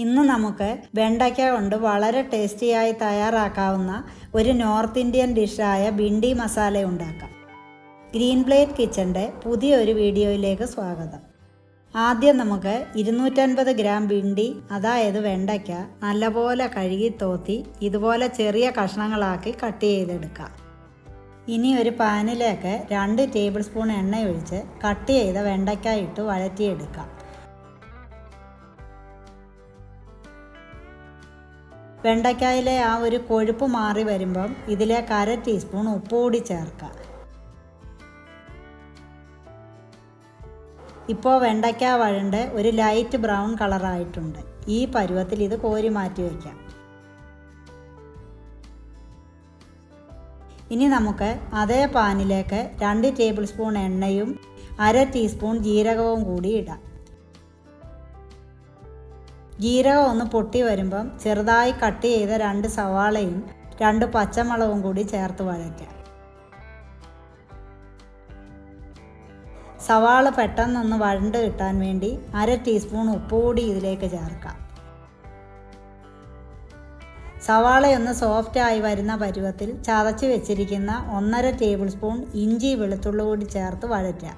ഇന്ന് നമുക്ക് വെണ്ടയ്ക്ക കൊണ്ട് വളരെ ടേസ്റ്റിയായി തയ്യാറാക്കാവുന്ന ഒരു നോർത്ത് ഇന്ത്യൻ ഡിഷായ ഭിണ്ടി മസാല ഉണ്ടാക്കാം. ഗ്രീൻ പ്ലേറ്റ് കിച്ചൻ്റെ പുതിയൊരു വീഡിയോയിലേക്ക് സ്വാഗതം. ആദ്യം നമുക്ക് 250 ഗ്രാം ഭിണ്ടി, അതായത് വെണ്ടയ്ക്ക, നല്ലപോലെ കഴുകി തോത്തി ഇതുപോലെ ചെറിയ കഷ്ണങ്ങളാക്കി കട്ട് ചെയ്തെടുക്കാം. ഇനി ഒരു പാനിലേക്ക് 2 ടേബിൾ സ്പൂൺ എണ്ണ ഒഴിച്ച് കട്ട് ചെയ്ത വെണ്ടയ്ക്ക ഇട്ട് വഴറ്റിയെടുക്കാം. വെണ്ടയ്ക്കായിലെ ആ ഒരു കൊഴുപ്പ് മാറി വരുമ്പം ഇതിലേക്ക് 1/2 ടീസ്പൂൺ ഉപ്പ് കൂടി ചേർക്കാം. ഇപ്പോൾ വെണ്ടയ്ക്ക വഴണ്ട് ഒരു ലൈറ്റ് ബ്രൗൺ കളറായിട്ടുണ്ട്. ഈ പരുവത്തിൽ ഇത് കോരി മാറ്റി വയ്ക്കാം. ഇനി നമുക്ക് അതേ പാനിലേക്ക് 2 ടേബിൾ സ്പൂൺ എണ്ണയും 1/2 ടീസ്പൂൺ ജീരകവും കൂടി ഇടാം. ജീരകം ഒന്ന് പൊട്ടി വരുമ്പം ചെറുതായി കട്ട് ചെയ്ത 2 സവാളയും 2 പച്ചമുളകും കൂടി ചേർത്ത് വഴറ്റാം. സവാള പെട്ടെന്നൊന്ന് വഴണ്ട് കിട്ടാൻ വേണ്ടി 1/2 ടീസ്പൂൺ ഉപ്പ് കൂടി ഇതിലേക്ക് ചേർക്കാം. സവാളയൊന്ന് സോഫ്റ്റായി വരുന്ന പരുവത്തിൽ ചതച്ച് വെച്ചിരിക്കുന്ന 1/2 ടേബിൾ സ്പൂൺ ഇഞ്ചി വെളുത്തുള്ളി കൂടി ചേർത്ത് വഴറ്റാം.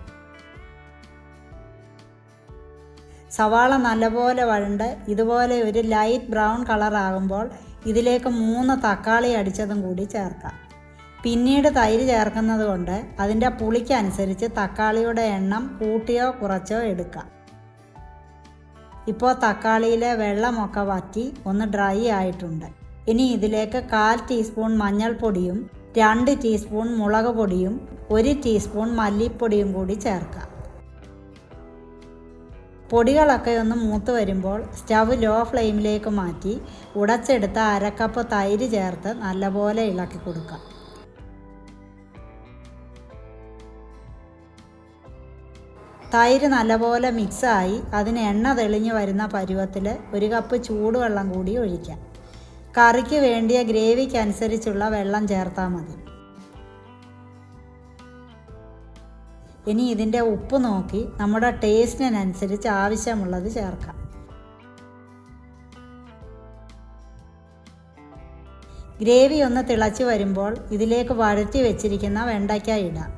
സവാള നല്ലപോലെ വഴണ്ട് ഇതുപോലെ ഒരു ലൈറ്റ് ബ്രൗൺ കളറാകുമ്പോൾ ഇതിലേക്ക് 3 തക്കാളി അടിച്ചതും കൂടി ചേർക്കാം. പിന്നീട് തൈര് ചേർക്കുന്നത് കൊണ്ട് അതിൻ്റെ പുളിക്കനുസരിച്ച് തക്കാളിയുടെ എണ്ണം കൂട്ടിയോ കുറച്ചോ എടുക്കാം. ഇപ്പോൾ തക്കാളിയിലെ വെള്ളമൊക്കെ വറ്റി ഒന്ന് ഡ്രൈ ആയിട്ടുണ്ട്. ഇനി ഇതിലേക്ക് 1/4 ടീസ്പൂൺ മഞ്ഞൾപ്പൊടിയും 2 ടീസ്പൂൺ മുളക് പൊടിയും 1 ടീസ്പൂൺ മല്ലിപ്പൊടിയും കൂടി ചേർക്കാം. പൊടികളൊക്കെ ഒന്ന് മൂത്ത് വരുമ്പോൾ സ്റ്റവ് ലോ ഫ്ലെയിമിലേക്ക് മാറ്റി ഉടച്ചെടുത്ത 1/2 കപ്പ് തൈര് ചേർത്ത് നല്ലപോലെ ഇളക്കി കൊടുക്കാം. തൈര് നല്ലപോലെ മിക്സായി അതിന് എണ്ണ തെളിഞ്ഞു വരുന്ന പരുവത്തിൽ 1 കപ്പ് ചൂടുവെള്ളം കൂടി ഒഴിക്കാം. കറിക്ക് വേണ്ടിയ ഗ്രേവിക്ക് അനുസരിച്ചുള്ള വെള്ളം ചേർത്താൽ മതി. ഇനി ഇതിൻ്റെ ഉപ്പ് നോക്കി നമ്മുടെ ടേസ്റ്റിനനുസരിച്ച് ആവശ്യമുള്ളത് ചേർക്കാം. ഗ്രേവി ഒന്ന് തിളച്ച് വരുമ്പോൾ ഇതിലേക്ക് വഴറ്റി വെച്ചിരിക്കുന്ന വെണ്ടയ്ക്ക ഇടാം.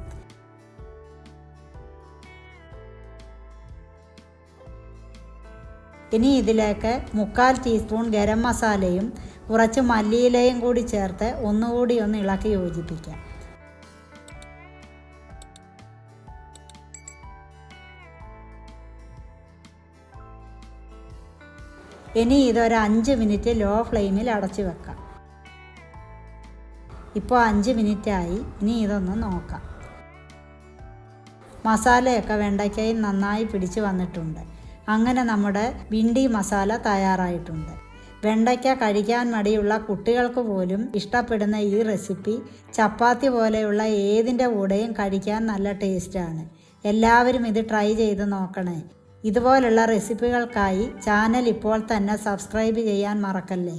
ഇനി ഇതിലേക്ക് 3/4 ടീസ്പൂൺ ഗരം മസാലയും കുറച്ച് മല്ലിയിലയും കൂടി ചേർത്ത് ഒന്നുകൂടി ഒന്ന് ഇളക്കി യോജിപ്പിക്കാം. ഇനി ഇതൊരു 5 മിനിറ്റ് ലോ ഫ്ലെയിമിൽ അടച്ചു വെക്കാം. ഇപ്പോൾ 5 മിനിറ്റായി. ഇനി ഇതൊന്ന് നോക്കാം. മസാലയൊക്കെ വെണ്ടയ്ക്കയിൽ നന്നായി പിടിച്ചു വന്നിട്ടുണ്ട്. അങ്ങനെ നമ്മുടെ ഭിണ്ടി മസാല തയ്യാറായിട്ടുണ്ട്. വെണ്ടയ്ക്ക കഴിക്കാൻ മടിയുള്ള കുട്ടികൾക്ക് പോലും ഇഷ്ടപ്പെടുന്ന ഈ റെസിപ്പി ചപ്പാത്തി പോലെയുള്ള ഏതിൻ്റെ കൂടെയും കഴിക്കാൻ നല്ല ടേസ്റ്റാണ്. എല്ലാവരും ഇത് ട്രൈ ചെയ്ത് നോക്കണേ. ഇതുപോലുള്ള റെസിപ്പികൾക്കായി ചാനൽ ഇപ്പോൾ തന്നെ സബ്സ്ക്രൈബ് ചെയ്യാൻ മറക്കല്ലേ.